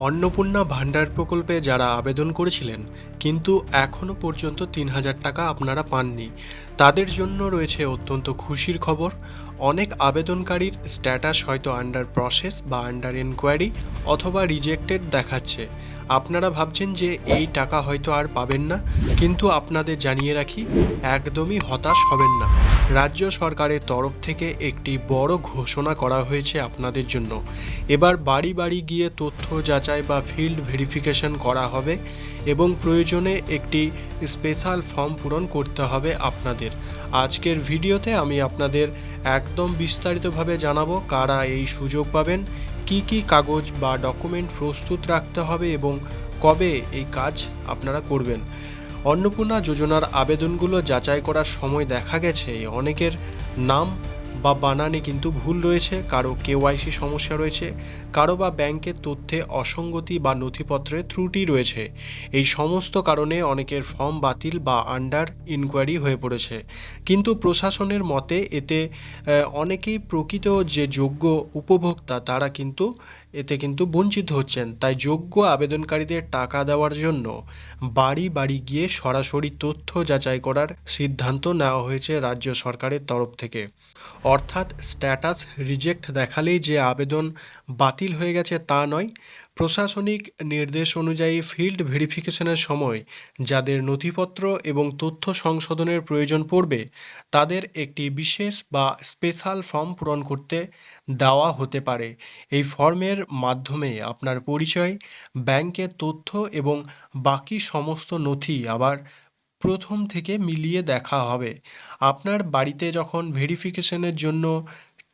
অন্নপূর্ণা ভান্ডার প্রকল্পে যারা আবেদন করেছিলেন কিন্তু এখনও পর্যন্ত ৩,০০০ টাকা আপনারা পাননি, তাদের জন্য রয়েছে অত্যন্ত খুশির খবর। অনেক আবেদনকারীর স্ট্যাটাস হয়তো আন্ডার প্রসেস বা আন্ডার এনকোয়ারি অথবা রিজেক্টেড দেখাচ্ছে। আপনারা ভাবছেন যে এই টাকা হয়তো আর পাবেন না, কিন্তু আপনাদের জানিয়ে রাখি, একদমই হতাশ হবেন না। রাজ্য সরকারের তরফ থেকে একটি বড় ঘোষণা করা হয়েছে আপনাদের জন্য। এবার বাড়ি বাড়ি গিয়ে তথ্য যাচাই বা ফিল্ড ভেরিফিকেশন করা হবে এবং প্রয়োজনে একটি স্পেশাল ফর্ম পূরণ করতে হবে আপনাদের। আজকের ভিডিওতে আমি আপনাদের একদম বিস্তারিতভাবে জানাবো কারা এই সুযোগ পাবেন, কি কি কাগজ বা ডকুমেন্ট প্রস্তুত রাখতে হবে এবং কবে এই কাজ আপনারা করবেন। অন্নপূর্ণা যোজনার আবেদনগুলো যাচাই করার সময় দেখা গেছে অনেকের নাম বা বানানে কিন্তু ভুল রয়েছে, কারো কেওয়াইসি সমস্যা রয়েছে, কারো বা ব্যাংকের তথ্যে অসঙ্গতি বা নথিপত্রে ত্রুটি রয়েছে। এই সমস্ত কারণে অনেকের ফর্ম বাতিল বা আন্ডার ইনকোয়ারি হয়ে পড়েছে। কিন্তু প্রশাসনের মতে এতে অনেকেই প্রকৃত যে যোগ্য উপভোক্তা তারা কিন্তু এতে বঞ্চিত হচ্ছেন। তাই যোগ্য আবেদনকারীদের টাকা দেওয়ার জন্য বাড়ি বাড়ি গিয়ে সরাসরি তথ্য যাচাই করার সিদ্ধান্ত নেওয়া হয়েছে রাজ্য সরকারের তরফ থেকে। অর্থাৎ স্ট্যাটাস রিজেক্ট দেখালেই যে আবেদন বাতিল হয়ে গেছে তা নয়। প্রশাসনিক নির্দেশ অনুযায়ী ফিল্ড ভেরিফিকেশনের সময় যাদের নথিপত্র এবং তথ্য সংশোধনের প্রয়োজন পড়বে তাদের একটি বিশেষ বা স্পেশাল ফর্ম পূরণ করতে দেওয়া হতে পারে। এই ফর্মের মাধ্যমে আপনার পরিচয়, ব্যাংকের তথ্য এবং বাকি সমস্ত নথি আবার প্রথম থেকে মিলিয়ে দেখা হবে। আপনার বাড়িতে যখন ভেরিফিকেশনের জন্য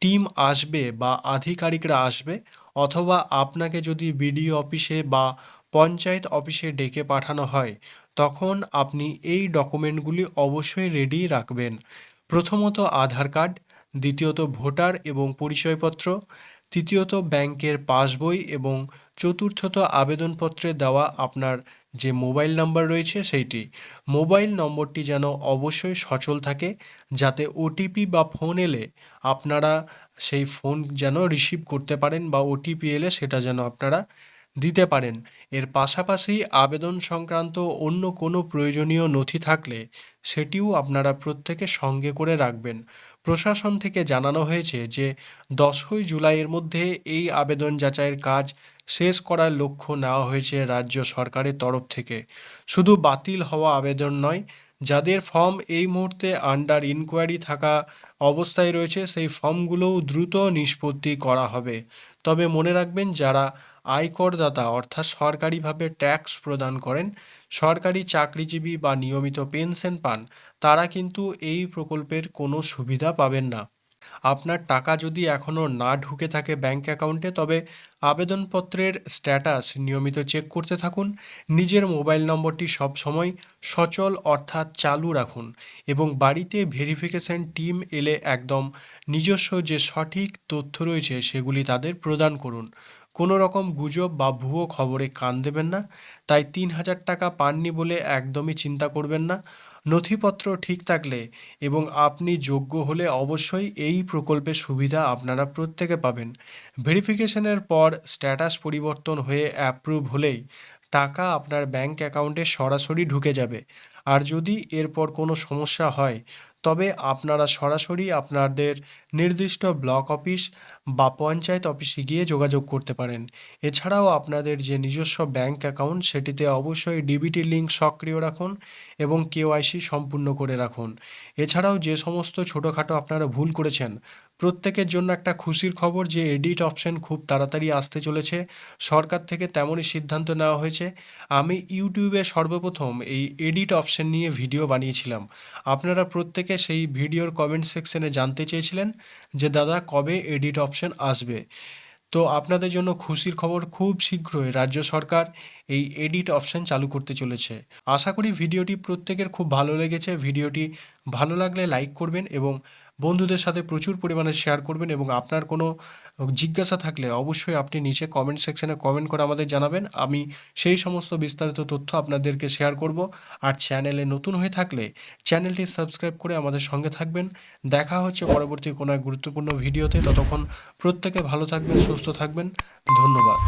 টিম আসবে বা আধিকারিকরা আসবে, অথবা আপনাকে যদি বিডিও অফিসে বা পঞ্চায়েত অফিসে ডেকে পাঠানো হয়, তখন আপনি এই ডকুমেন্টগুলি অবশ্যই রেডি রাখবেন। প্রথমত আধার কার্ড, দ্বিতীয়ত ভোটার এবং পরিচয়পত্র, তৃতীয়ত ব্যাংকের পাসবই এবং চতুর্থত আবেদনপত্রে দেওয়া আপনার যে মোবাইল নাম্বার রয়েছে সেইটি। মোবাইল নম্বরটি যেন অবশ্যই সচল থাকে, যাতে ওটিপি বা ফোন এলে আপনারা সেই ফোন যেন রিসিভ করতে পারেন বা ওটিপি এলে সেটা যেন আপনারা দিতে পারেন। এর পাশাপাশি আবেদন সংক্রান্ত অন্য কোনো প্রয়োজনীয় নথি থাকলে সেটিও আপনারা প্রত্যেকে সঙ্গে করে রাখবেন। প্রশাসন থেকে জানানো হয়েছে যে 10ই জুলাইয়ের মধ্যে এই আবেদন যাচাইয়ের কাজ শেষ করার লক্ষ্য নেওয়া হয়েছে রাজ্য সরকারের তরফ থেকে। শুধু বাতিল হওয়া আবেদন নয়, যাদের ফর্ম এই মুহূর্তে আন্ডার ইনকোয়ারি থাকা অবস্থায় রয়েছে সেই ফর্মগুলোও দ্রুত নিষ্পত্তি করা হবে। তবে মনে রাখবেন, যারা আয়করদাতা অর্থাৎ সরকারিভাবে ট্যাক্স প্রদান করেন, সরকারি চাকরিজীবী বা নিয়মিত পেনশন পান, তারা কিন্তু এই প্রকল্পের কোনো সুবিধা পাবেন না। আপনার টাকা যদি এখনও না ঢুকে থাকে ব্যাংক অ্যাকাউন্টে, তবে আবেদনপত্রের স্ট্যাটাস নিয়মিত চেক করতে থাকুন। নিজের মোবাইল নম্বরটি সবসময় সচল অর্থাৎ চালু রাখুন এবং বাড়িতে ভেরিফিকেশন টিম এলে একদম নিজস্ব যে সঠিক তথ্য রয়েছে সেগুলি তাদের প্রদান করুন। কোনো রকম গুজব বা ভুয়ো খবরে কান দেবেন না। তাই ৩,০০০ টাকা পাননি বলে একদমই চিন্তা করবেন না। নথিপত্র ঠিক থাকলে এবং আপনি যোগ্য হলে অবশ্যই এই প্রকল্পের সুবিধা আপনারা প্রত্যেকে পাবেন। ভেরিফিকেশনের পর স্ট্যাটাস পরিবর্তন হয়ে অ্যাপ্রুভ হলেই টাকা আপনার ব্যাংক অ্যাকাউন্টে সরাসরি ঢুকে যাবে। আর যদি এরপর কোনো সমস্যা হয়, তবে আপনারা সরাসরি আপনাদের নির্দিষ্ট ব্লক অফিস বা পঞ্চায়েত অফিসে গিয়ে যোগাযোগ করতে পারেন। এছাড়াও আপনাদের যে নিজস্ব ব্যাংক অ্যাকাউন্ট সেটিতে অবশ্যই ডিবিটি লিঙ্ক সক্রিয় রাখুন এবং কেওয়াইসি সম্পূর্ণ করে রাখুন। এছাড়াও যে সমস্ত ছোটোখাটো আপনারা ভুল করেছেন, প্রত্যেকের জন্য একটা খুশির খবর যে এডিট অপশন খুব তাড়াতাড়ি আসতে চলেছে। সরকার থেকে তেমনই সিদ্ধান্ত নেওয়া হয়েছে। আমি ইউটিউবে সর্বপ্রথম এই এডিট অপশন নিয়ে ভিডিও বানিয়েছিলাম। আপনারা প্রত্যেকে সেই ভিডিওর কমেন্ট সেকশনে জানতে চেয়েছিলেন যে দাদা কবে এডিট অপশন আসবে। তো আপনাদের জন্য খুশির খবর, খুব শীঘ্রই রাজ্য সরকার এই এডিট অপশন চালু করতে চলেছে। আশা করি ভিডিওটি প্রত্যেকের খুব ভালো লেগেছে। ভিডিওটি ভালো লাগলে লাইক করবেন এবং বন্ধুদের সাথে প্রচুর পরিমাণে শেয়ার করবেন, এবং আপনার কোনো জিজ্ঞাসা থাকলে অবশ্যই আপনি নিচে কমেন্ট সেকশনে কমেন্ট করে আমাদের জানাবেন। আমি সেই সমস্ত বিস্তারিত তথ্য আপনাদেরকে শেয়ার করব। আর চ্যানেলে নতুন হয়ে থাকলে চ্যানেলটি সাবস্ক্রাইব করে আমাদের সঙ্গে থাকবেন। দেখা হচ্ছে পরবর্তী কোনো এক গুরুত্বপূর্ণ ভিডিওতে। ততক্ষণ প্রত্যেকে ভালো থাকবেন, সুস্থ থাকবেন। ধন্যবাদ।